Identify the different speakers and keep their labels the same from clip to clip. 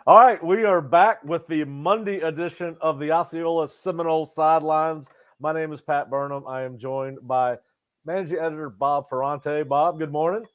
Speaker 1: All right, we are back with the Monday edition of the Osceola Seminole Sidelines. My name is Pat Burnham. I am joined by managing editor Bob Ferrante. Bob, good morning.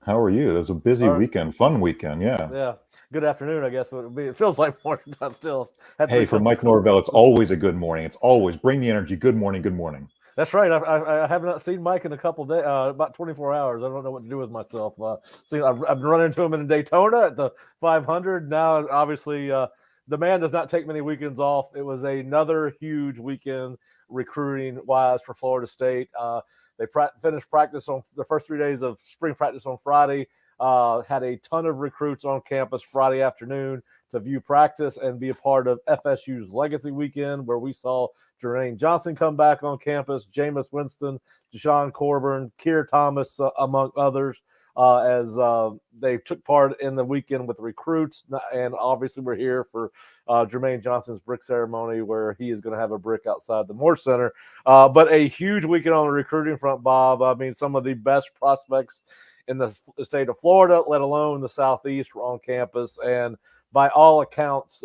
Speaker 2: How are you? It was a busy
Speaker 1: All right,
Speaker 2: weekend, fun weekend, yeah.
Speaker 1: yeah, good afternoon. I guess it would be. It feels like morning time still. Had three
Speaker 2: Hey, for
Speaker 1: cups of
Speaker 2: Mike
Speaker 1: coffee.
Speaker 2: Norvell, it's always a good morning. It's always bring the energy. Good morning, good morning.
Speaker 1: That's right. I have not seen Mike in a couple days, about 24 hours. I don't know what to do with myself. I've been running into him in Daytona at the 500. Now, obviously, the man does not take many weekends off. It was another huge weekend recruiting wise for Florida State. They finished practice on the first 3 days of spring practice on Friday. Had a ton of recruits on campus Friday afternoon to view practice and be a part of FSU's Legacy Weekend, where we saw Jermaine Johnson come back on campus, Jameis Winston, Deshaun Corbin, Keir Thomas, among others, as they took part in the weekend with recruits. And obviously, we're here for Jermaine Johnson's brick ceremony, where he is going to have a brick outside the Moore Center. But a huge weekend on the recruiting front, Bob. I mean, some of the best prospects in the state of Florida, let alone the Southeast, were on campus. And by all accounts,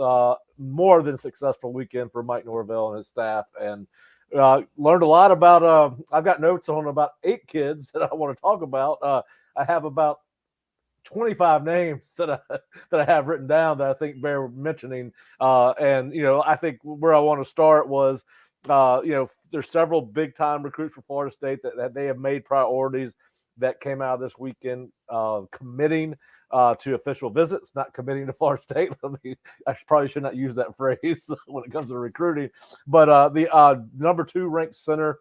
Speaker 1: more than successful weekend for Mike Norvell and his staff, and learned a lot about. I've got notes on about 8 kids that I want to talk about. I have about 25 names that I have written down that I think bear mentioning. And I think where I want to start was, there's several big time recruits for Florida State that they have made priorities that came out this weekend, committing to official visits, not committing to Florida State. I probably should not use that phrase when it comes to recruiting. But the number 2 ranked center,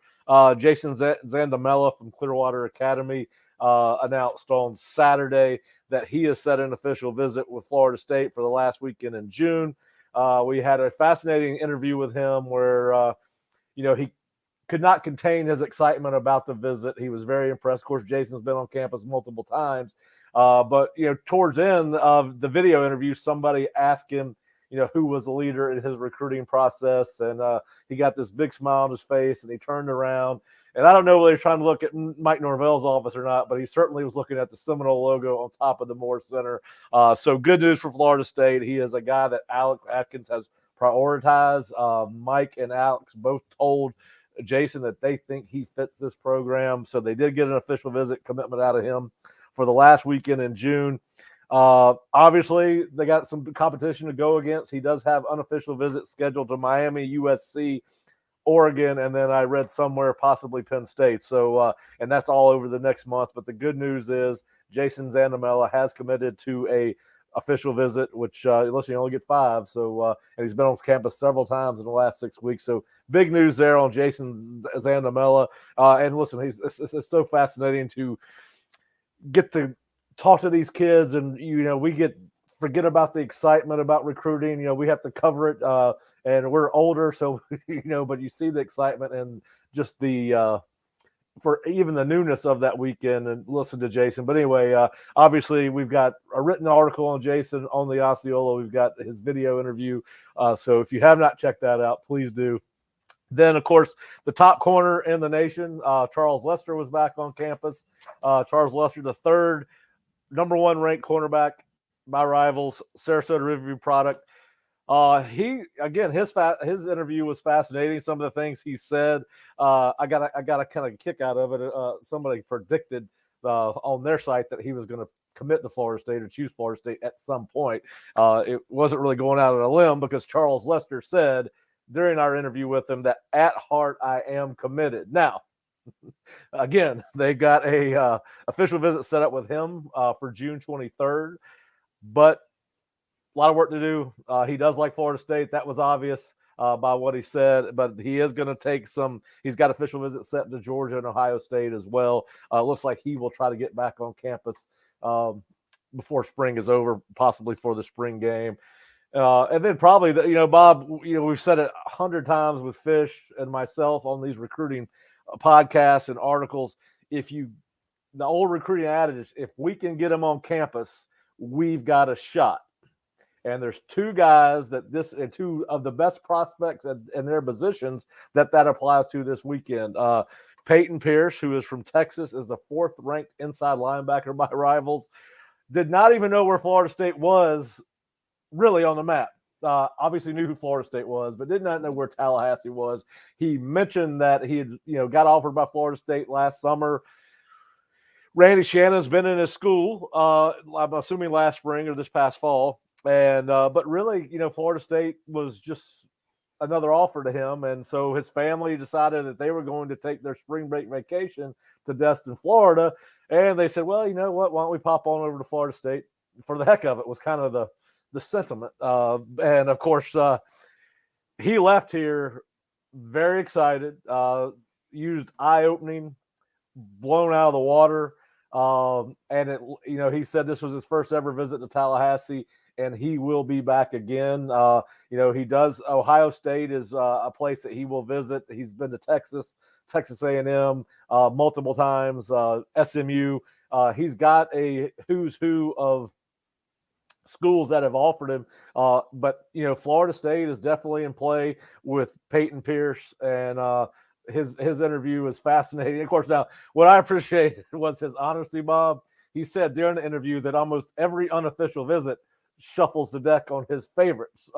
Speaker 1: Jason Zandamela from Clearwater Academy, announced on Saturday that he has set an official visit with Florida State for the last weekend in June. We had a fascinating interview with him where, he could not contain his excitement about the visit. He was very impressed. Of course, Jason's been on campus multiple times. But towards the end of the video interview, somebody asked him, who was the leader in his recruiting process. And he got this big smile on his face, and he turned around. And I don't know whether he's trying to look at Mike Norvell's office or not, but he certainly was looking at the Seminole logo on top of the Moore Center. So good news for Florida State. He is a guy that Alex Atkins has prioritized. Mike and Alex both told Jason that they think he fits this program. So they did get an official visit commitment out of him for the last weekend in June. Obviously, they got some competition to go against. He does have unofficial visits scheduled to Miami, USC, Oregon, and then I read somewhere possibly Penn State. So, and that's all over the next month. But the good news is Jason Zandamela has committed to a official visit, which listen, you only get 5. So, and he's been on campus several times in the last 6 weeks. So, big news there on Jason Zandamela. And listen, it's so fascinating to get to talk to these kids, and we forget about the excitement about recruiting. We have to cover it, and we're older, so but you see the excitement and just the for even the newness of that weekend, and listen to Jason. But anyway, obviously we've got a written article on Jason on the Osceola. We've got his video interview, so if you have not checked that out, please do. Then, of course, the top corner in the nation, Charles Lester, was back on campus. Charles Lester, the 3rd number 1 ranked cornerback by Rivals, Sarasota Riverview product. His interview was fascinating. Some of the things he said, I got a kind of kick out of it. Somebody predicted on their site that he was going to commit to Florida State or choose Florida State at some point. It wasn't really going out on a limb, because Charles Lester said during our interview with him that at heart I am committed. Now, again, they got a official visit set up with him for June 23rd, but a lot of work to do. He does like Florida State. That was obvious by what he said, but he is going to take some. He's got official visits set to Georgia and Ohio State as well. Looks like he will try to get back on campus before spring is over, possibly for the spring game. And then probably, Bob, we've said it 100 times with Fish and myself on these recruiting podcasts and articles. The old recruiting adage, if we can get them on campus, we've got a shot. And there's 2 guys and 2 of the best prospects in their positions that applies to this weekend. Peyton Pierce, who is from Texas, is the 4th ranked inside linebacker by Rivals. Did not even know where Florida State was really on the map. Obviously knew who Florida State was, but did not know where Tallahassee was. He mentioned that he had, got offered by Florida State last summer. Randy Shannon's been in his school, I'm assuming last spring or this past fall. And but really, Florida State was just another offer to him. And so his family decided that they were going to take their spring break vacation to Destin, Florida. And they said, well, you know what? Why don't we pop on over to Florida State for the heck of it, was kind of the sentiment. And of course, he left here very excited, used eye-opening, blown out of the water. And he said this was his first ever visit to Tallahassee, and he will be back again. He does. Ohio State is a place that he will visit. He's been to Texas A&M multiple times, SMU. He's got a who's who of schools that have offered him. But Florida State is definitely in play with Peyton Pierce, and his interview was fascinating. Of course, now what I appreciated was his honesty, Bob. He said during the interview that almost every unofficial visit shuffles the deck on his favorites.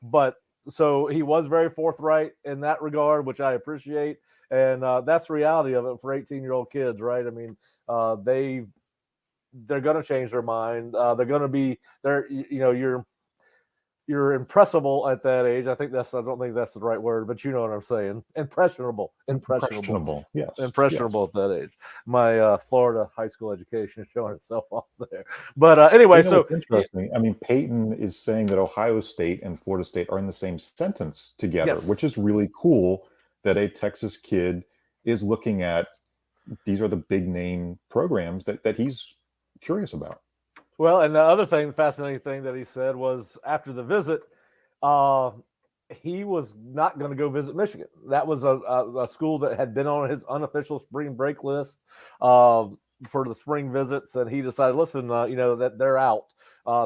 Speaker 1: But so he was very forthright in that regard, which I appreciate. And that's the reality of it for 18-year-old kids, right? I mean, they're going to change their mind. They're going to be there. You're impressible at that age. I don't think that's the right word, but you know what I'm saying. Impressionable.
Speaker 2: Yes.
Speaker 1: Impressionable at that age. My Florida high school education is showing itself off there. But anyway, so
Speaker 2: it's interesting. I mean, Peyton is saying that Ohio State and Florida State are in the same sentence together,
Speaker 1: yes,
Speaker 2: which is really cool that a Texas kid is looking at. These are the big name programs that he's curious about.
Speaker 1: Well, and the fascinating thing that he said was after the visit, he was not going to go visit Michigan. That was a school that had been on his unofficial spring break list for the spring visits, and he decided, listen, that they're out.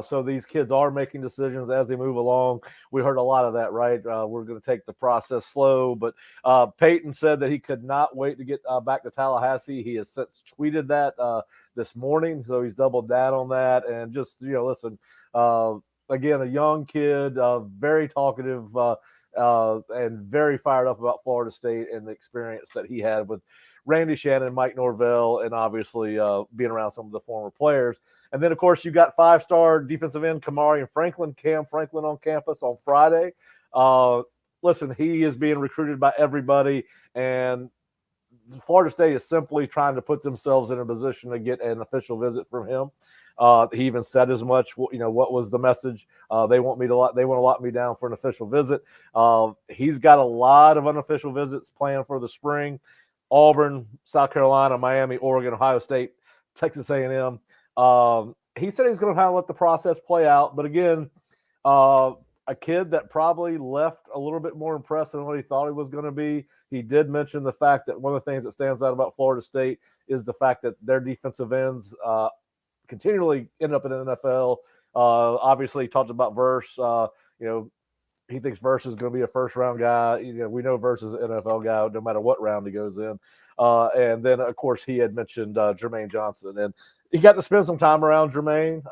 Speaker 1: So these kids are making decisions as they move along. We heard a lot of that, right? We're going to take the process slow, but Peyton said that he could not wait to get back to Tallahassee. He has since tweeted that this morning, so he's doubled down on that. And just listen, again, a young kid, very talkative, and very fired up about Florida State and the experience that he had with Randy Shannon, Mike Norvell, and obviously being around some of the former players. And then, of course, you got five-star defensive end Cam Franklin on campus on Friday. Listen, he is being recruited by everybody, and Florida State is simply trying to put themselves in a position to get an official visit from him. He even said as much. What was the message? They want to lock me down for an official visit. He's got a lot of unofficial visits planned for the spring. Auburn, South Carolina, Miami, Oregon, Ohio State, Texas A&M. He said he's going to kind of let the process play out. But again, a kid that probably left a little bit more impressed than what he thought he was going to be. He did mention the fact that one of the things that stands out about Florida State is the fact that their defensive ends continually end up in the NFL. Obviously, he talked about Verse. He thinks Verse is going to be a first-round guy. We know Verse is an NFL guy no matter what round he goes in. And then, of course, he had mentioned Jermaine Johnson. And he got to spend some time around Jermaine,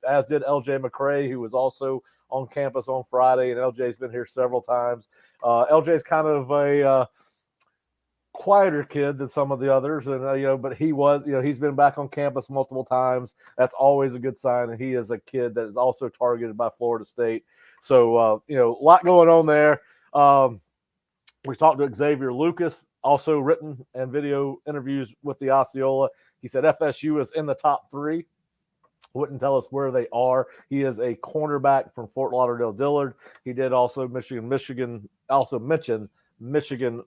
Speaker 1: as did LJ McCray, who was also on campus on Friday. And LJ's been here several times. LJ's kind of a quieter kid than some of the others. And, but he's been back on campus multiple times. That's always a good sign. And he is a kid that is also targeted by Florida State. So, a lot going on there. We talked to Xavier Lucas, also written and video interviews with the Osceola. He said FSU is in the top 3. Wouldn't tell us where they are. He is a cornerback from Fort Lauderdale-Dillard. He did also mentioned Michigan,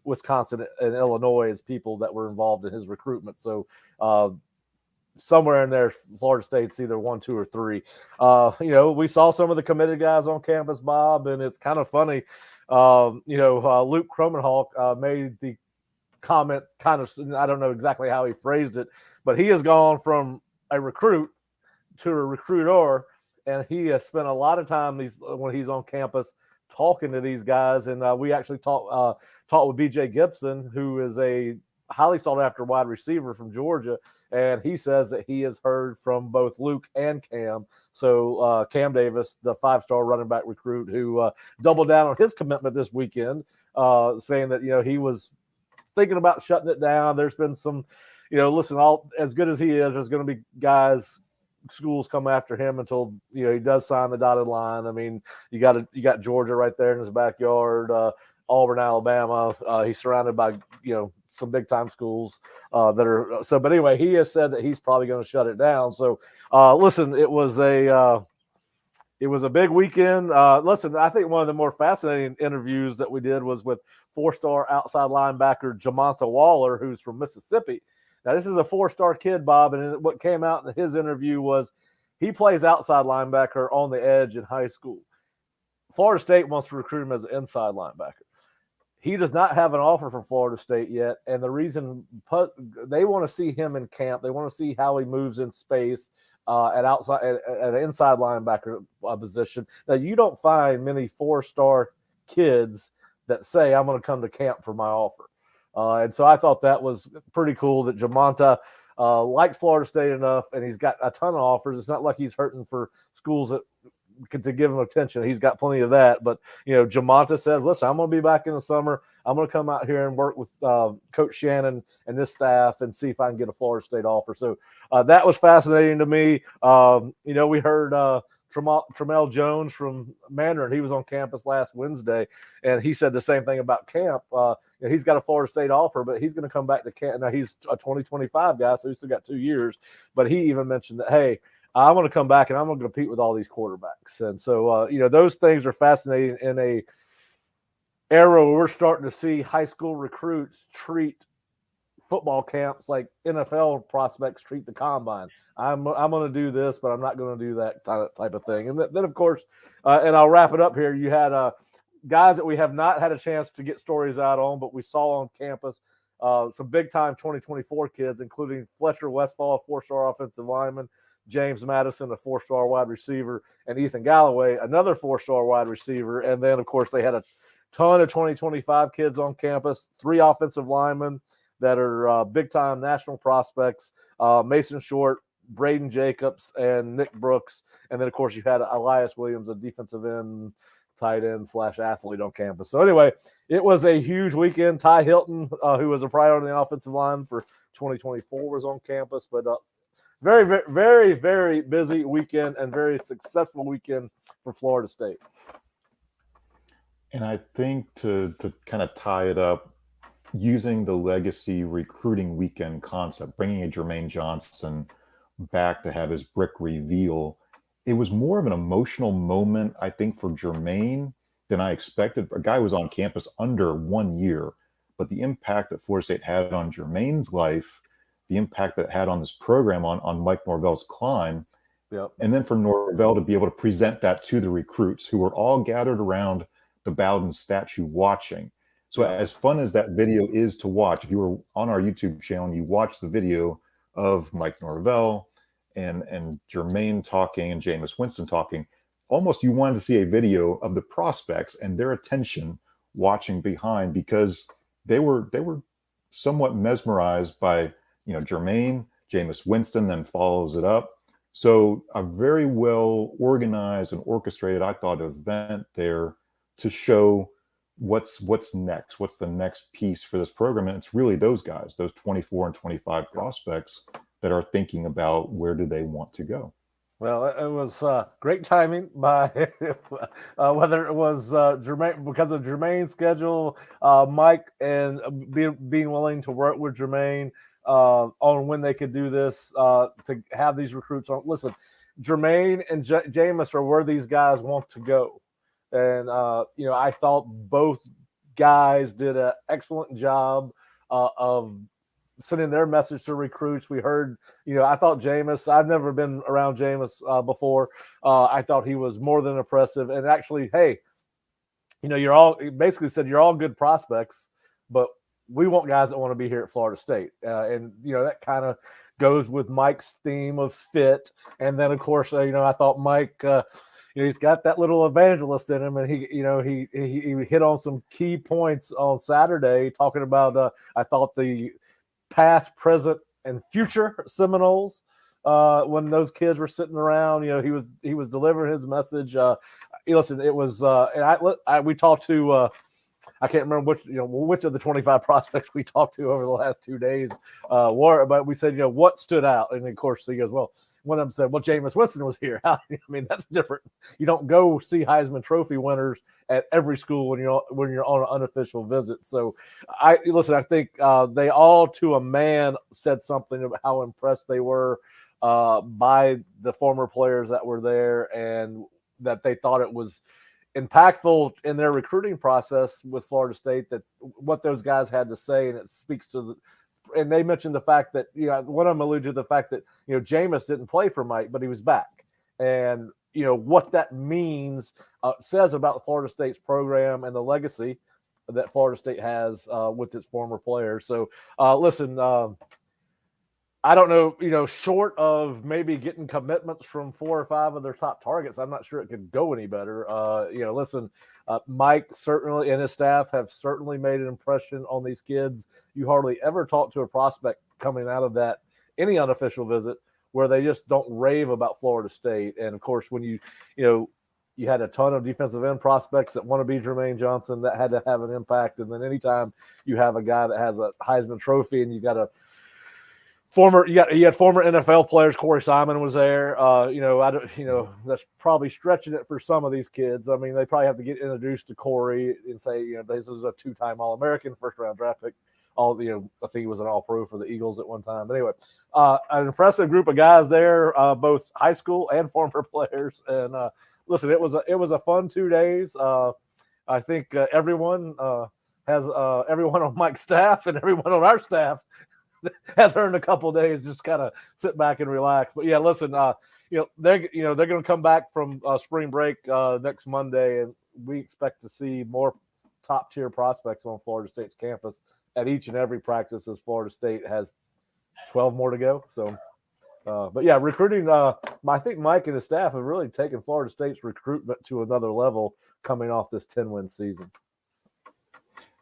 Speaker 1: Wisconsin, and Illinois as people that were involved in his recruitment. So, somewhere in there, Florida State's either 1, 2, or 3. We saw some of the committed guys on campus, Bob, and it's kind of funny. Luke Cromenhawk made the comment I don't know exactly how he phrased it, but he has gone from a recruit to a recruiter, and he has spent a lot of time when he's on campus talking to these guys. And we actually talked with BJ Gibson, who is a highly sought after wide receiver from Georgia. And he says that he has heard from both Luke and Cam. So Cam Davis, the 5-star running back recruit who doubled down on his commitment this weekend, saying that, he was thinking about shutting it down. There's been some, listen, as good as he is, there's going to be schools come after him until he does sign the dotted line. I mean, you got Georgia right there in his backyard, Auburn, Alabama. He's surrounded by some big time schools that are so. But anyway, he has said that he's probably going to shut it down. So listen, it was a big weekend. Listen, I think one of the more fascinating interviews that we did was with 4-star outside linebacker Jamonta Waller, who's from Mississippi. Now, this is a 4-star kid, Bob, and what came out in his interview was he plays outside linebacker on the edge in high school. Florida State wants to recruit him as an inside linebacker. He does not have an offer from Florida State yet, and the reason they want to see him in camp, they want to see how he moves in space at an inside linebacker position. Now, you don't find many 4-star kids that say, I'm going to come to camp for my offer. And so I thought that was pretty cool that Jamonta likes Florida State enough, and he's got a ton of offers. It's not like he's hurting for schools to give him attention. He's got plenty of that. But, Jamonta says, listen, I'm going to be back in the summer. I'm going to come out here and work with Coach Shannon and this staff and see if I can get a Florida State offer. So that was fascinating to me. We heard Tramel Jones from Mandarin. He was on campus last Wednesday, and he said the same thing about camp. He's got a Florida State offer, but he's going to come back to camp. Now, he's a 2025 guy, so he's still got 2 years. But he even mentioned that, hey, I'm going to come back and I'm going to compete with all these quarterbacks. And so, those things are fascinating in a era where we're starting to see high school recruits treat football camps like NFL prospects treat the combine. I'm going to do this, but I'm not going to do that type of thing. And then, of course, and I'll wrap it up here. You had guys that we have not had a chance to get stories out on, but we saw on campus some big-time 2024 kids, including Fletcher Westfall, a 4-star offensive lineman, James Madison, a 4-star wide receiver, and Ethan Galloway, another 4-star wide receiver. And then, of course, they had a ton of 2025 kids on campus, 3 offensive linemen that are big-time national prospects, Mason Short, Braden Jacobs, and Nick Brooks. And then, of course, you had Elias Williams, a defensive end, tight end / athlete on campus. So anyway, it was a huge weekend. Ty Hilton, who was a priority on the offensive line for 2024, was on campus. But very, very, very, very busy weekend and very successful weekend for Florida State.
Speaker 2: And I think to kind of tie it up, using the legacy recruiting weekend concept, bringing a Jermaine Johnson back to have his brick reveal, it was more of an emotional moment, I think, for Jermaine than I expected. A guy was on campus under 1 year, but the impact that Florida State had on Jermaine's life, the impact that it had on this program, on Mike Norvell's climb,
Speaker 1: yep.
Speaker 2: And then for Norvell to be able to present that to the recruits who were all gathered around the Bowden statue watching. So as fun as that video is to watch, if you were on our YouTube channel and you watched the video of Mike Norvell and Jermaine talking and Jameis Winston talking, almost you wanted to see a video of the prospects and their attention watching behind, because they were somewhat mesmerized by, Jermaine. Jameis Winston then follows it up. So a very well organized and orchestrated, I thought, event there to show what's next, what's the next piece for this program. And it's really those guys, those 24 and 25 prospects that are thinking about where do they want to go.
Speaker 1: Well, it was great timing by whether it was Jermaine, because of Jermaine's schedule, Mike, and being willing to work with Jermaine on when they could do this, to have these recruits on. Listen, Jermaine and Jameis are where these guys want to go. And, I thought both guys did an excellent job of sending their message to recruits. We heard, I thought Jameis, I've never been around Jameis before. I thought he was more than impressive. And actually, hey, he basically said, you're all good prospects, but we want guys that want to be here at Florida State. And that kind of goes with Mike's theme of fit. And then, of course, I thought Mike, he's got that little evangelist in him, and he hit on some key points on Saturday, talking about I thought the past, present, and future Seminoles. When those kids were sitting around, he was delivering his message. Listen, it was, and we talked to. I can't remember which of the 25 prospects we talked to over the last 2 days were, but we said, what stood out? And of course, he goes, well, one of them said, well, Jameis Winston was here. I mean, that's different. You don't go see Heisman Trophy winners at every school when you're on an unofficial visit. So I think they all to a man said something about how impressed they were by the former players that were there, and that they thought it was impactful in their recruiting process with Florida State, that what those guys had to say. And it speaks to and they mentioned the fact that, one of them alluded to the fact that, Jameis didn't play for Mike, but he was back. And, what that means says about Florida State's program and the legacy that Florida State has with its former players. So listen, I don't know, short of maybe getting commitments from 4 or 5 of their top targets, I'm not sure it could go any better. Listen, Mike certainly and his staff have certainly made an impression on these kids. You hardly ever talk to a prospect coming out of that, any unofficial visit, where they just don't rave about Florida State. And of course, when you had a ton of defensive end prospects that want to be Jermaine Johnson, that had to have an impact. And then anytime you have a guy that has a Heisman Trophy and you got you had former NFL players. Corey Simon was there. That's probably stretching it for some of these kids. I mean, they probably have to get introduced to Corey and say, this is a 2-time All-American, first-round draft pick. I think he was an All-Pro for the Eagles at one time. But anyway, an impressive group of guys there, both high school and former players. And listen, it was a fun 2 days. I think everyone everyone on Mike's staff and everyone on our staff has earned a couple of days just kind of sit back and relax. But yeah, listen, they're going to come back from spring break next Monday, and we expect to see more top tier prospects on Florida State's campus at each and every practice, as Florida State has 12 more to go. So, but yeah, recruiting. I think Mike and his staff have really taken Florida State's recruitment to another level coming off this 10-win season.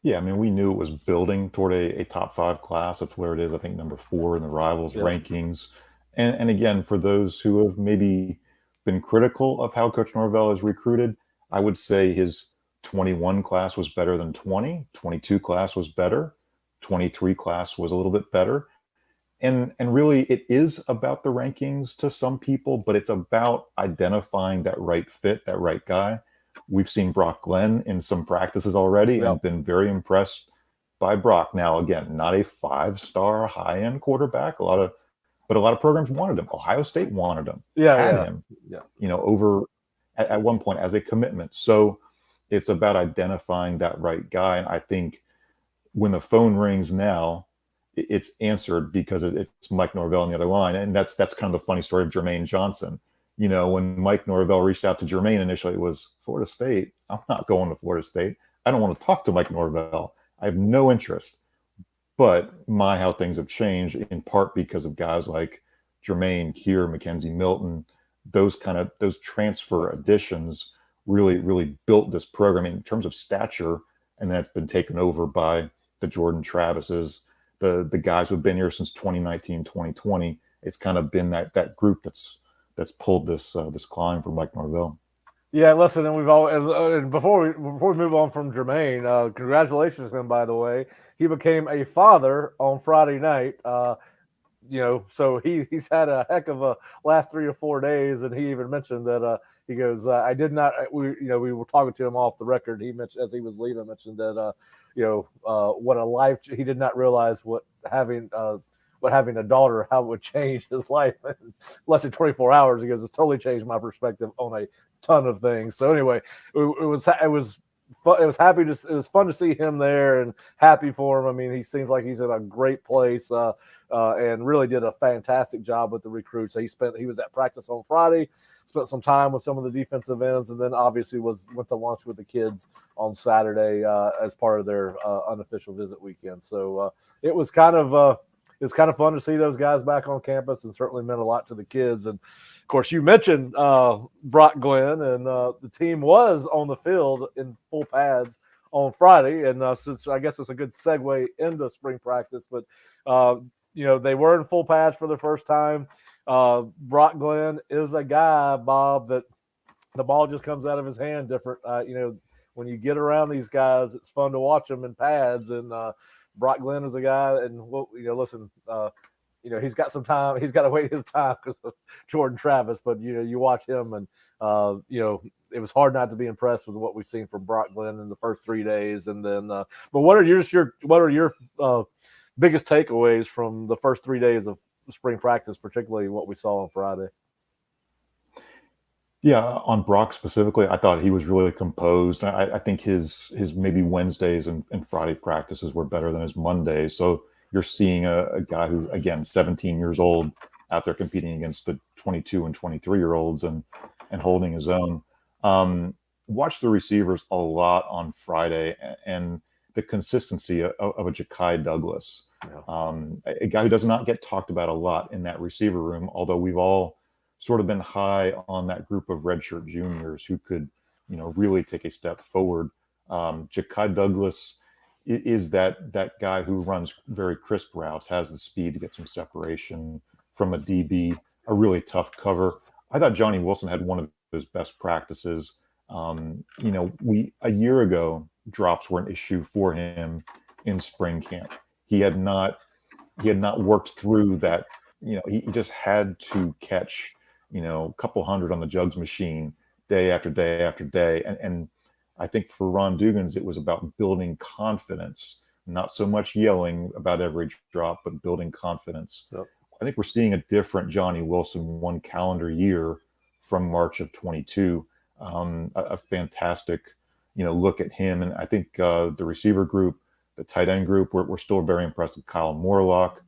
Speaker 2: Yeah, I mean, we knew it was building toward a top 5 class. That's where it is, I think, number 4 in the Rivals rankings. And again, for those who have maybe been critical of how Coach Norvell has recruited, I would say his 21 class was better than 20, 22 class was better, 23 class was a little bit better. And really, it is about the rankings to some people, but it's about identifying that right fit, that right guy. We've seen Brock Glenn in some practices already and been very impressed by Brock. Now, again, not a 5-star high-end quarterback. A lot of programs wanted him. Ohio State wanted him. Him. Over at one point as a commitment. So it's about identifying that right guy. And I think when the phone rings now, it's answered because it's Mike Norvell on the other line. And that's kind of the funny story of Jermaine Johnson. When Mike Norvell reached out to Jermaine initially, it was Florida State. I'm not going to Florida State. I don't want to talk to Mike Norvell. I have no interest. But how things have changed, in part because of guys like Jermaine, Keir, Mackenzie Milton, those transfer additions really, really built this program in terms of stature, and that's been taken over by the Jordan Travises, the guys who've been here since 2019, 2020. It's kind of been that group that's pulled this climb for Mike Norvell.
Speaker 1: Yeah, listen, and we've all and before we move on from Jermaine, congratulations to him, by the way. He became a father on Friday night. So he's had a heck of a last 3 or 4 days, and he even mentioned that he goes, I did not. We were talking to him off the record. He mentioned as he was leaving, mentioned that what a life. He did not realize what having a daughter, how it would change his life in less than 24 hours. He goes, it's totally changed my perspective on a ton of things. So anyway, it was fun to see him there and happy for him. I mean, he seems like he's in a great place and really did a fantastic job with the recruits. So he was at practice on Friday, spent some time with some of the defensive ends, and then obviously went to lunch with the kids on Saturday as part of their unofficial visit weekend. So it was kind of fun to see those guys back on campus, and certainly meant a lot to the kids. And of course, you mentioned Brock Glenn, and the team was on the field in full pads on Friday, and since I guess it's a good segue into spring practice, but they were in full pads for the first time. Brock Glenn is a guy, Bob, that the ball just comes out of his hand different. When you get around these guys, it's fun to watch them in pads, and Brock Glenn is a guy, and listen. He's got some time. He's got to wait his time because of Jordan Travis. But you watch him, and it was hard not to be impressed with what we've seen from Brock Glenn in the first 3 days. And then, but what are your biggest takeaways from the first 3 days of spring practice, particularly what we saw on Friday?
Speaker 2: Yeah, on Brock specifically, I thought he was really composed. I think his maybe Wednesdays and Friday practices were better than his Mondays. So you're seeing a guy who, again, 17 years old, out there competing against the 22 and 23-year-olds and holding his own. Watched the receivers a lot on Friday, and the consistency of a Ja'Kai Douglas, a guy who does not get talked about a lot in that receiver room, although we've all sort of been high on that group of redshirt juniors who could, really take a step forward. Ja'Kai Douglas is that guy who runs very crisp routes, has the speed to get some separation from a DB, a really tough cover. I thought Johnny Wilson had one of his best practices. A year ago, drops were an issue for him in spring camp. He had not worked through that. He just had to catch, a couple hundred on the jugs machine day after day after day. And I think for Ron Dugans, it was about building confidence, not so much yelling about every drop, but building confidence. Yep. I think we're seeing a different Johnny Wilson one calendar year from March of 22. A fantastic, look at him. And I think the receiver group, the tight end group, we're still very impressed with Kyle Morlock,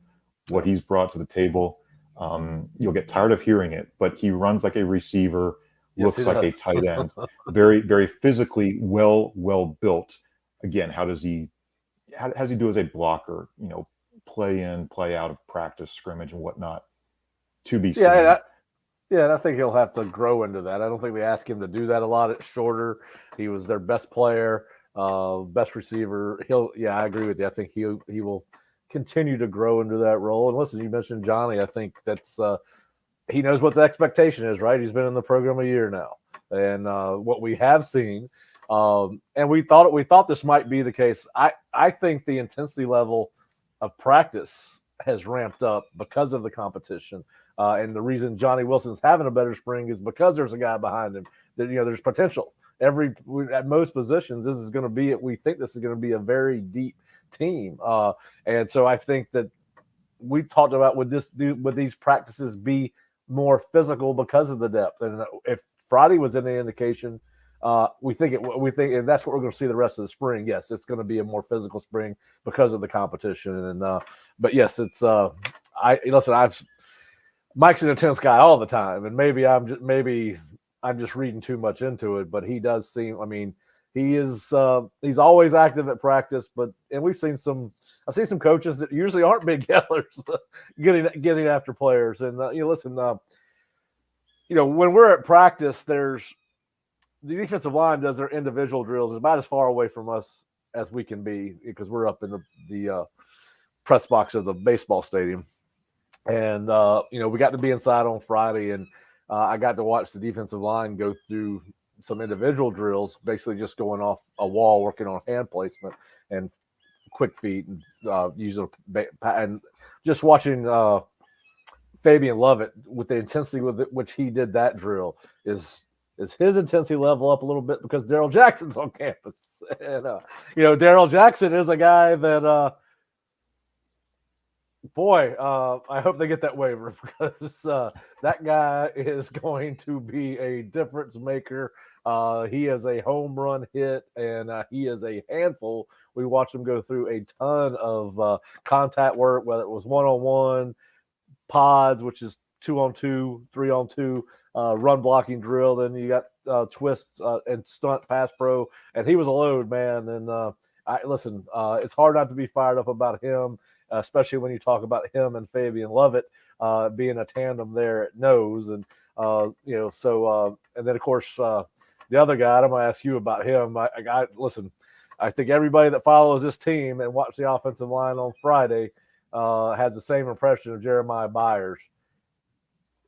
Speaker 2: what he's brought to the table. You'll get tired of hearing it, but he runs like a receiver, looks like a tight end, very, very physically well built. Again, how does he do as a blocker, play in, play out of practice, scrimmage and whatnot, to be seen.
Speaker 1: Yeah, and I think he'll have to grow into that. I don't think we ask him to do that a lot. It's shorter. He was their best player, best receiver. I agree with you. I think he will continue to grow into that role. And listen, you mentioned Johnny. I think that's he knows what the expectation is, right? He's been in the program a year now, and what we have seen, and we thought this might be the case. I think the intensity level of practice has ramped up because of the competition. And the reason Johnny Wilson's having a better spring is because there's a guy behind him that, there's potential. At most positions, we think this is going to be a very deep team. And so I think that we talked about would these practices be more physical because of the depth. And if Friday was any indication, we think and that's what we're going to see the rest of the spring. Yes, it's going to be a more physical spring because of the competition. And but yes, it's Mike's an intense guy all the time, and maybe I'm just reading too much into it, but he does seem. I mean, he's always active at practice, and I've seen some coaches that usually aren't big yellers getting after players. And listen, when we're at practice, the defensive line does their individual drills about as far away from us as we can be because we're up in the press box of the baseball stadium. And, we got to be inside on Friday, and I got to watch the defensive line go through some individual drills, basically just going off a wall, working on hand placement and quick feet and and just watching Fabian Lovett with the intensity with which he did that drill is his intensity level up a little bit because Daryl Jackson's on campus. And, Daryl Jackson is a guy that I hope they get that waiver because that guy is going to be a difference maker. He is a home run hit, and he is a handful. We watched him go through a ton of contact work, whether it was one-on-one, pods, which is 2-on-2, 3-on-2, run blocking drill. Then you got twist and stunt pass pro, and he was a load, man. And it's hard not to be fired up about him. Especially when you talk about him and Fabian Lovett being a tandem there at nose. And, and then, of course, the other guy, I'm going to ask you about him. I think everybody that follows this team and watched the offensive line on Friday has the same impression of Jeremiah Byers.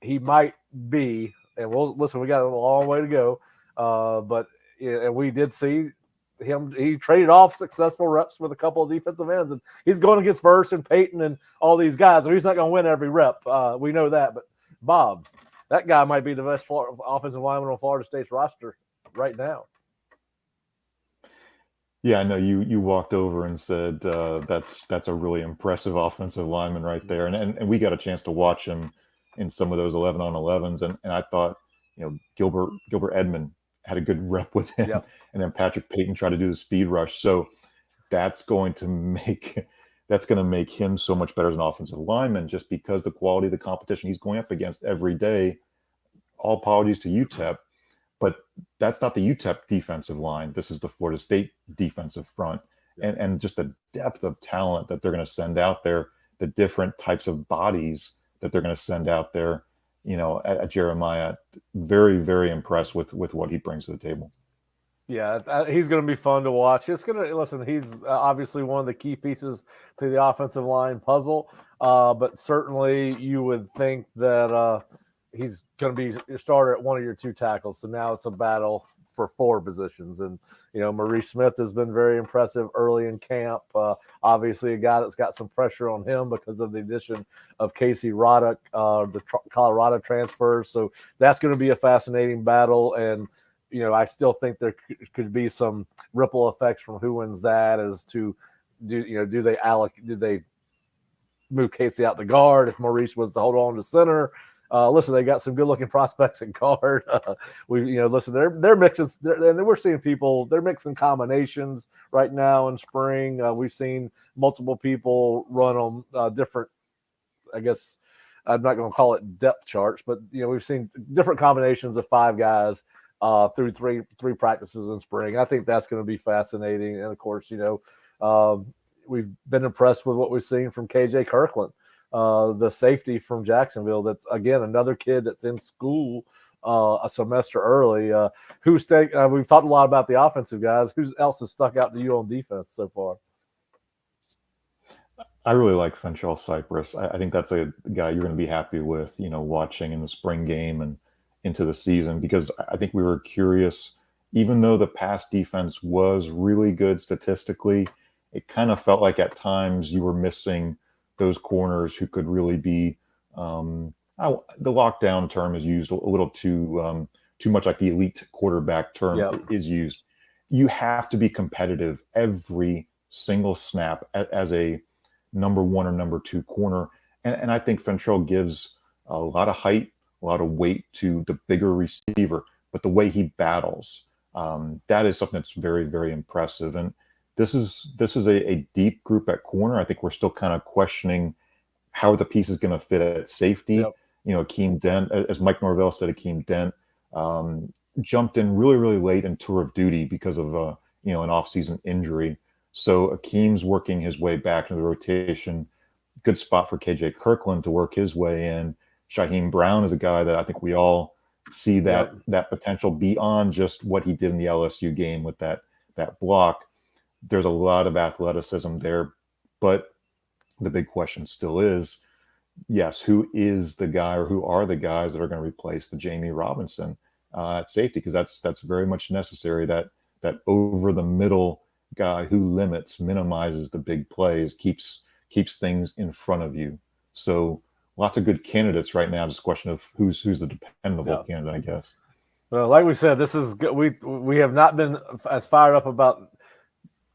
Speaker 1: He might be, and we got a long way to go, but and we did see him. He traded off successful reps with a couple of defensive ends, and he's going against Verse and Peyton and all these guys. So he's not going to win every rep. We know that, but Bob, that guy might be the best offensive lineman on Florida State's roster right now.
Speaker 2: Yeah, I know you walked over and said that's a really impressive offensive lineman right there, and we got a chance to watch him in some of those 11-on-11s, and I thought, Gilbert Edmond had a good rep with him,
Speaker 1: Yep.
Speaker 2: And then Patrick Payton tried to do the speed rush, so that's going to make him so much better as an offensive lineman, just because the quality of the competition he's going up against every day. All apologies to UTEP, but that's not the UTEP defensive line. This is the Florida State defensive front. Yep. And just the depth of talent that they're going to send out there, the different types of bodies that they're going to send out there, at Jeremiah. Very, very impressed with what he brings to the table.
Speaker 1: Yeah, he's going to be fun to watch. He's obviously one of the key pieces to the offensive line puzzle, but certainly you would think that he's going to be starter at one of your two tackles. So now it's a battle for 4 positions. And, Maurice Smith has been very impressive early in camp. Obviously a guy that's got some pressure on him because of the addition of Casey Roddick, the Colorado transfer. So that's going to be a fascinating battle. And, I still think there could be some ripple effects from who wins that as to do they move Casey out to guard if Maurice was to hold on to center. Listen, they got some good-looking prospects in guard. They're mixing, and we're seeing people. They're mixing combinations right now in spring. We've seen multiple people run on different. I guess I'm not going to call it depth charts, but we've seen different combinations of 5 guys through three practices in spring. I think that's going to be fascinating, and of course, we've been impressed with what we've seen from KJ Kirkland. The safety from Jacksonville. That's again another kid that's in school a semester early. We've talked a lot about the offensive guys. Who else has stuck out to you on defense so far?
Speaker 2: I really like Fentrell Cypress. I think that's a guy you're going to be happy with, watching in the spring game and into the season, because I think we were curious. Even though the pass defense was really good statistically, it kind of felt like at times you were missing those corners who could really be the lockdown term is used a little too much, like the elite quarterback term is used. You have to be competitive every single snap as a number 1 or number 2 corner. And I think Fentrell gives a lot of height, a lot of weight to the bigger receiver, but the way he battles, that is something that's very, very impressive. And this is a deep group at corner. I think we're still kind of questioning how the piece is going to fit at safety.
Speaker 1: Yep.
Speaker 2: Akeem Dent, as Mike Norvell said, Akeem Dent jumped in really, really late in tour of duty because of an off-season injury. So Akeem's working his way back into the rotation. Good spot for KJ Kirkland to work his way in. Shaheem Brown is a guy that I think we all see that potential beyond just what he did in the LSU game with that block. There's a lot of athleticism there, but the big question still is, yes, who is the guy or who are the guys that are going to replace the Jamie Robinson at safety? Because that's very much necessary. That over the middle guy who minimizes the big plays, keeps things in front of you. So lots of good candidates right now. Just a question of who's the dependable candidate, I guess.
Speaker 1: Well, like we said, this is we have not been as fired up about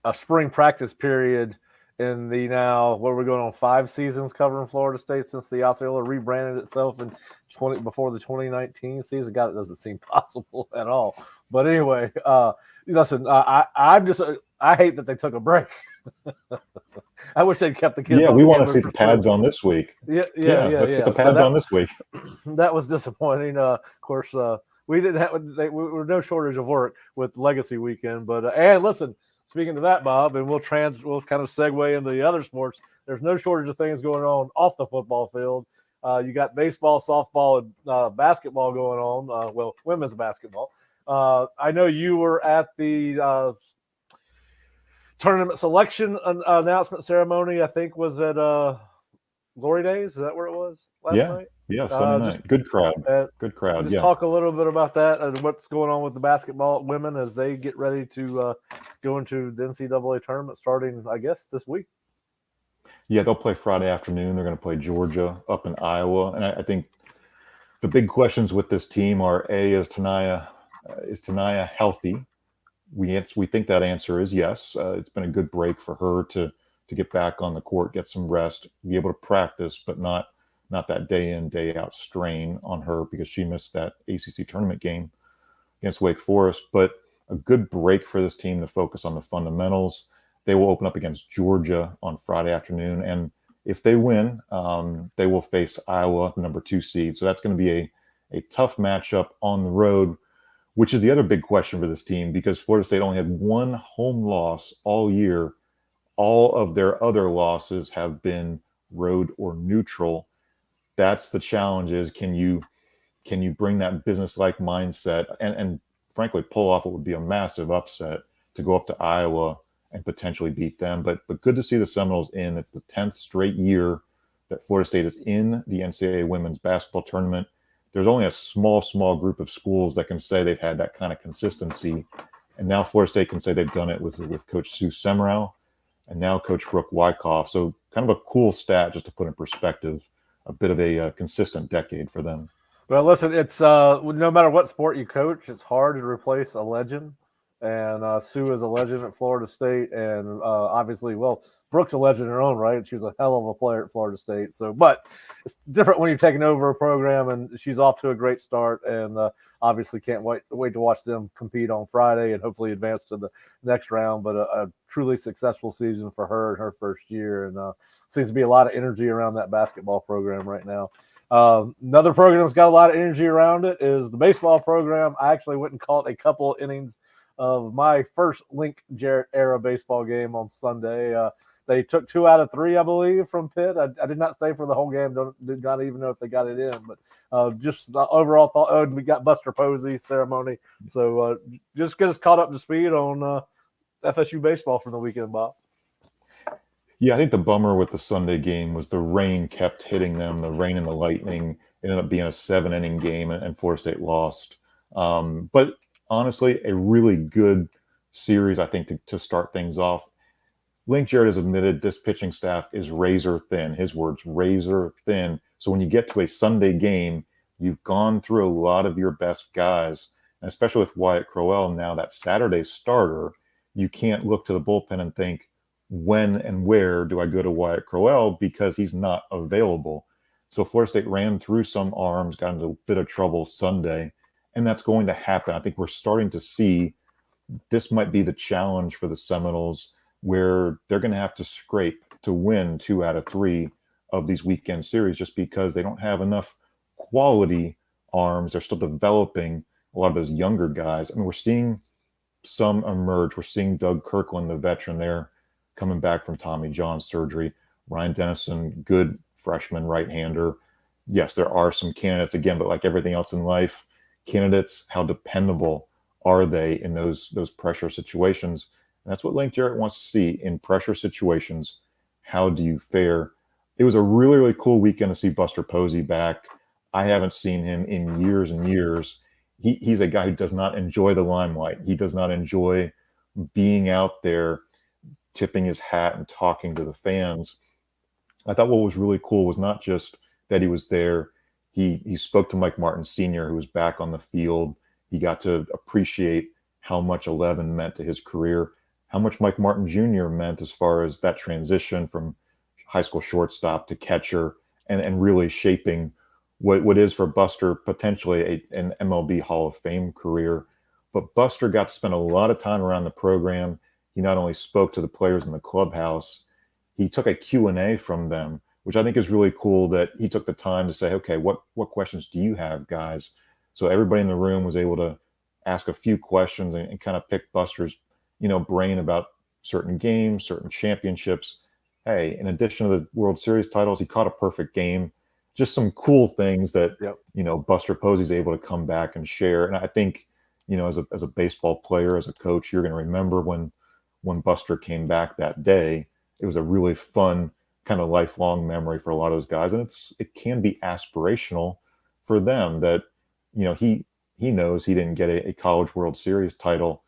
Speaker 1: a spring practice period in the now what we're going on 5 seasons covering Florida State since the Osceola rebranded itself in before the 2019 season. God, it doesn't seem possible at all. But anyway, listen, I hate that they took a break. I wish they'd kept the kids.
Speaker 2: Yeah, we want to see the pads on this week.
Speaker 1: Let's
Speaker 2: get the pads on this week.
Speaker 1: That was disappointing. Of course, we didn't have. We were no shortage of work with Legacy Weekend. But and listen, speaking to that, Bob, and we'll kind of segue into the other sports. There's no shortage of things going on off the football field. You got baseball, softball, and basketball going on. Women's basketball. I know you were at the tournament selection announcement ceremony, I think, was at Glory Days. Is that where it was last night?
Speaker 2: Yeah, Sunday night. Good crowd. Good crowd.
Speaker 1: Just
Speaker 2: Yeah.
Speaker 1: talk a little bit about that and what's going on with the basketball women as they get ready to go into the NCAA tournament starting, I guess, this week.
Speaker 2: Yeah, they'll play Friday afternoon. They're going to play Georgia up in Iowa, and I think the big questions with this team are: A, is Tanaya healthy? We think that answer is yes. It's been a good break for her to get back on the court, get some rest, be able to practice, but not that day in, day out strain on her because she missed that ACC tournament game against Wake Forest. But a good break for this team to focus on the fundamentals. They will open up against Georgia on Friday afternoon, and if they win, they will face Iowa, number 2 seed. So that's going to be a tough matchup on the road, which is the other big question for this team because Florida State only had 1 home loss all year. All of their other losses have been road or neutral. That's the challenge is can you bring that business-like mindset and frankly pull off what would be a massive upset to go up to Iowa and potentially beat them. But good to see the Seminoles in. It's the 10th straight year that Florida State is in the NCAA women's basketball tournament. There's only a small group of schools that can say they've had that kind of consistency. And now Florida State can say they've done it with Coach Sue Semrau and now Coach Brooke Wyckoff. So kind of a cool stat just to put in perspective, a bit of a consistent decade for them.
Speaker 1: Well, listen, it's no matter what sport you coach, it's hard to replace a legend. And Sue is a legend at Florida State, and obviously, well, Brooke's a legend in her own right. She was a hell of a player at Florida State. So, but it's different when you're taking over a program, and she's off to a great start, and obviously can't wait to watch them compete on Friday and hopefully advance to the next round. But a truly successful season for her in her first year, and seems to be a lot of energy around that basketball program right now. Another program that's got a lot of energy around it is the baseball program. I actually went and caught a couple innings of my first Link Jarrett era baseball game on Sunday. They took 2 out of 3, I believe, from Pitt. I did not stay for the whole game. Did not even know if they got it in. But just the overall thought, we got Buster Posey ceremony. So just get us caught up to speed on FSU baseball from the weekend, Bob.
Speaker 2: Yeah, I think the bummer with the Sunday game was the rain kept hitting them. The rain and the lightning ended up being a 7-inning game, and Florida State lost. But honestly, a really good series, I think, to start things off. Link Jarrett has admitted this pitching staff is razor thin. His words, razor thin. So when you get to a Sunday game, you've gone through a lot of your best guys, and especially with Wyatt Crowell now, that Saturday starter, you can't look to the bullpen and think, when and where do I go to Wyatt Crowell because he's not available. So Florida State ran through some arms, got into a bit of trouble Sunday, and that's going to happen. I think we're starting to see this might be the challenge for the Seminoles where they're going to have to scrape to win 2 out of 3 of these weekend series just because they don't have enough quality arms. They're still developing a lot of those younger guys. I mean, we're seeing some emerge. We're seeing Doug Kirkland, the veteran there, coming back from Tommy John surgery. Ryan Dennison, good freshman right-hander. Yes, there are some candidates again, but like everything else in life, candidates, how dependable are they in those pressure situations? And that's what Link Jarrett wants to see in pressure situations. How do you fare? It was a really, really cool weekend to see Buster Posey back. I haven't seen him in years and years. He's a guy who does not enjoy the limelight. He does not enjoy being out there, tipping his hat and talking to the fans. I thought what was really cool was not just that he was there. He spoke to Mike Martin Sr., who was back on the field. He got to appreciate how much 11 meant to his career, how much Mike Martin Jr. meant as far as that transition from high school shortstop to catcher and really shaping what is for Buster potentially an MLB Hall of Fame career. But Buster got to spend a lot of time around the program. He not only spoke to the players in the clubhouse, he took a Q&A from them, which I think is really cool that he took the time to say, okay, what questions do you have, guys? So everybody in the room was able to ask a few questions and kind of pick Buster's, brain about certain games, certain championships. Hey, in addition to the World Series titles, he caught a perfect game. Just some cool things that, Buster Posey's able to come back and share. And I think, as a baseball player, as a coach, you're going to remember when when Buster came back that day. It was a really fun kind of lifelong memory for a lot of those guys, and it can be aspirational for them that he knows he didn't get a College World Series title.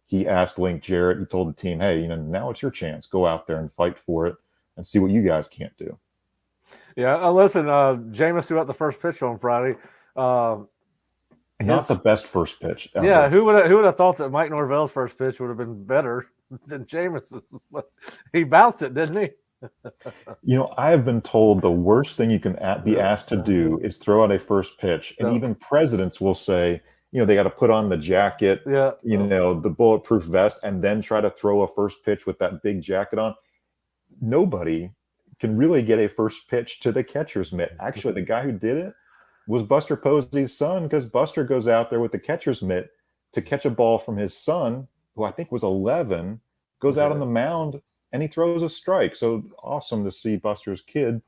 Speaker 2: He asked Link Jarrett, he told the team, hey, now it's your chance. Go out there and fight for it and see what you guys can't do.
Speaker 1: Yeah, listen, Jameis threw out the first pitch on Friday.
Speaker 2: Not the best first pitch ever.
Speaker 1: Yeah, who would have thought that Mike Norvell's first pitch would have been better than Jameis's? He bounced it, didn't he?
Speaker 2: I have been told the worst thing you can be asked to do is throw out a first pitch. And even presidents will say, they got to put on the jacket, the bulletproof vest, and then try to throw a first pitch with that big jacket on. Nobody can really get a first pitch to the catcher's mitt. Actually, the guy who did it was Buster Posey's son, because Buster goes out there with the catcher's mitt to catch a ball from his son, who I think was 11, goes out on the mound, and he throws a strike. So awesome to see Buster's kid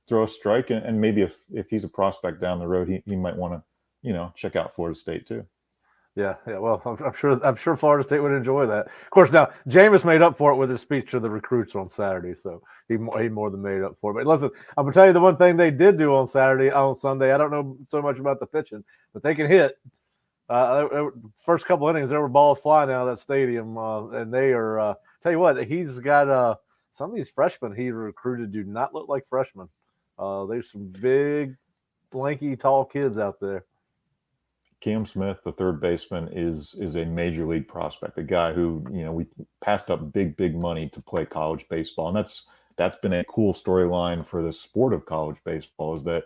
Speaker 2: throw a strike. And maybe if he's a prospect down the road, he might want to, check out Florida State too.
Speaker 1: Yeah. Well, I'm sure Florida State would enjoy that. Of course, now Jameis made up for it with his speech to the recruits on Saturday, so he more than made up for it. But listen, I'm gonna tell you the one thing they did do on Sunday. I don't know so much about the pitching, but they can hit. First couple innings, there were balls flying out of that stadium, and they are. Tell you what, he's got some of these freshmen he recruited do not look like freshmen. There's some big, lanky, tall kids out there.
Speaker 2: Cam Smith, the third baseman, is a major league prospect, a guy who, we passed up big money to play college baseball. And that's been a cool storyline for the sport of college baseball, is that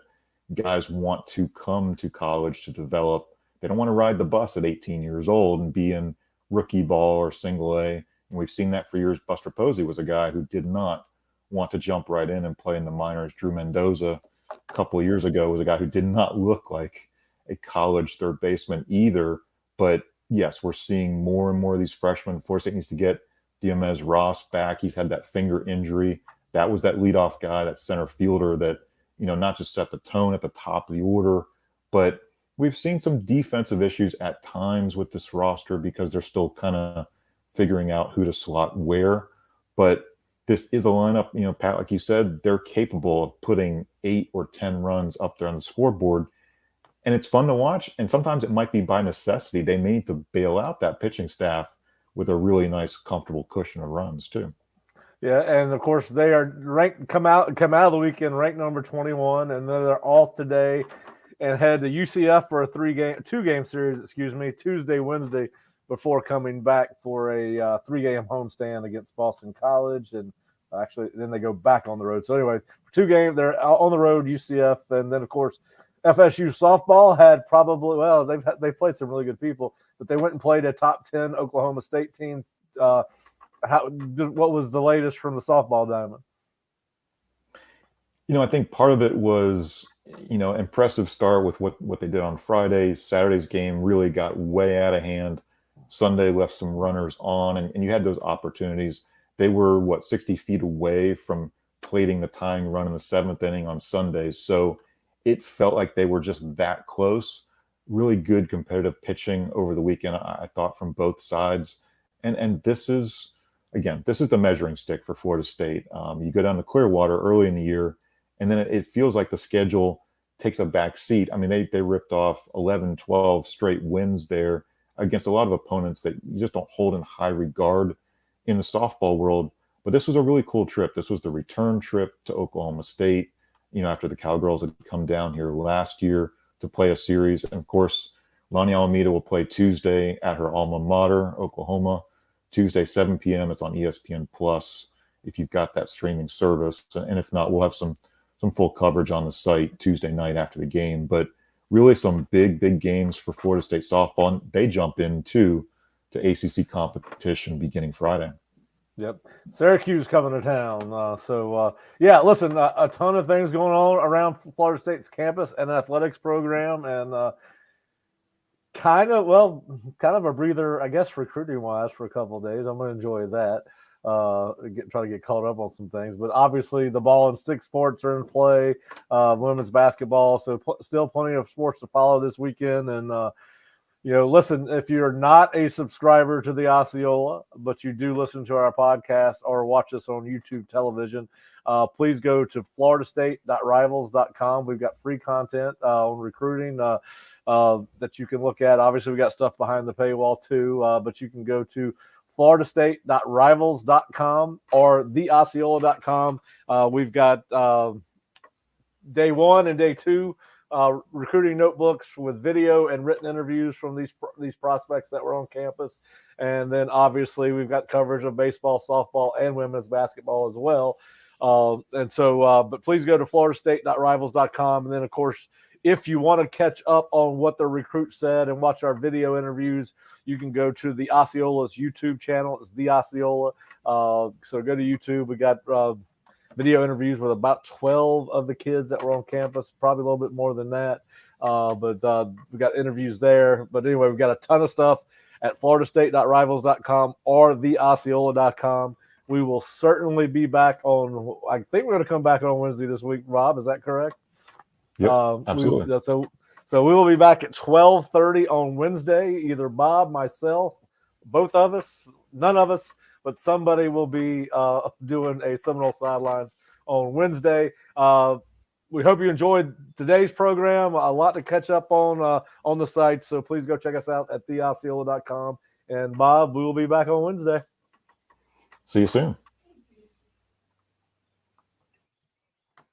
Speaker 2: guys want to come to college to develop. They don't want to ride the bus at 18 years old and be in rookie ball or single A. And we've seen that for years. Buster Posey was a guy who did not want to jump right in and play in the minors. Drew Mendoza a couple of years ago was a guy who did not look like a college third baseman either. But yes, we're seeing more and more of these freshmen. Florida State needs to get Diomedes Ross back. He's had that finger injury. That was that leadoff guy, that center fielder that, not just set the tone at the top of the order, but we've seen some defensive issues at times with this roster because they're still kind of figuring out who to slot where. But this is a lineup, Pat, like you said, they're capable of putting 8 or 10 runs up there on the scoreboard. And it's fun to watch. And sometimes it might be by necessity. They may need to bail out that pitching staff with a really nice, comfortable cushion of runs too.
Speaker 1: Yeah, and of course they are ranked, come out of the weekend ranked number 21, and then they're off today and head to UCF for a 2-game series, Tuesday, Wednesday, before coming back for a 3-game homestand against Boston College, and actually then they go back on the road. So anyway, 2 games, they're on the road, UCF, and then of course FSU softball had they've played some really good people, but they went and played a top 10 Oklahoma State team. What was the latest from the softball diamond?
Speaker 2: I think part of it was, impressive start with what they did on Friday. Saturday's game really got way out of hand. Sunday left some runners on, and you had those opportunities. They were, 60 feet away from plating the tying run in the 7th inning on Sunday. So it felt like they were just that close. Really good competitive pitching over the weekend, I thought, from both sides. And this is the measuring stick for Florida State. You go down to Clearwater early in the year, and then it feels like the schedule takes a back seat. I mean, they ripped off 11, 12 straight wins there against a lot of opponents that you just don't hold in high regard in the softball world. But this was a really cool trip. This was the return trip to Oklahoma State, after the Cowgirls had come down here last year to play a series. And of course, Lonnie Alameda will play Tuesday at her alma mater, Oklahoma. Tuesday, 7 p.m. It's on ESPN Plus if you've got that streaming service. And if not, we'll have some full coverage on the site Tuesday night after the game. But really some big games for Florida State softball. And they jump into ACC competition beginning Friday.
Speaker 1: Yep. Syracuse coming to town. Listen, a ton of things going on around Florida State's campus and athletics program, and kind of a breather, I guess, recruiting wise for a couple of days. I'm going to enjoy that. Try to get caught up on some things, but obviously the ball and stick sports are in play. Women's basketball, so still plenty of sports to follow this weekend, and listen, if you're not a subscriber to the Osceola, but you do listen to our podcast or watch us on YouTube television, please go to floridastate.rivals.com. We've got free content on recruiting that you can look at. Obviously, we got stuff behind the paywall too, but you can go to floridastate.rivals.com or theosceola.com. We've got day 1 and day 2 recruiting notebooks with video and written interviews from these prospects that were on campus. And then obviously we've got coverage of baseball, softball, and women's basketball as well. But please go to floridastate.rivals.com. And then, of course, if you want to catch up on what the recruit said and watch our video interviews, you can go to the Osceola's YouTube channel. It's the Osceola. So go to YouTube. We got video interviews with about 12 of the kids that were on campus, probably a little bit more than that. But we got interviews there. But anyway, we've got a ton of stuff at floridastate.rivals.com or theosceola.com. We will certainly be back on, I think we're going to come back on Wednesday this week, Rob. Is that correct?
Speaker 2: Yep, absolutely.
Speaker 1: So we will be back at 12:30 on Wednesday. Either Bob, myself, both of us, none of us, but somebody will be doing a Seminole Sidelines on Wednesday. We hope you enjoyed today's program. A lot to catch up on the site, so please go check us out at theosceola.com. And Bob, we will be back on Wednesday.
Speaker 2: See you soon.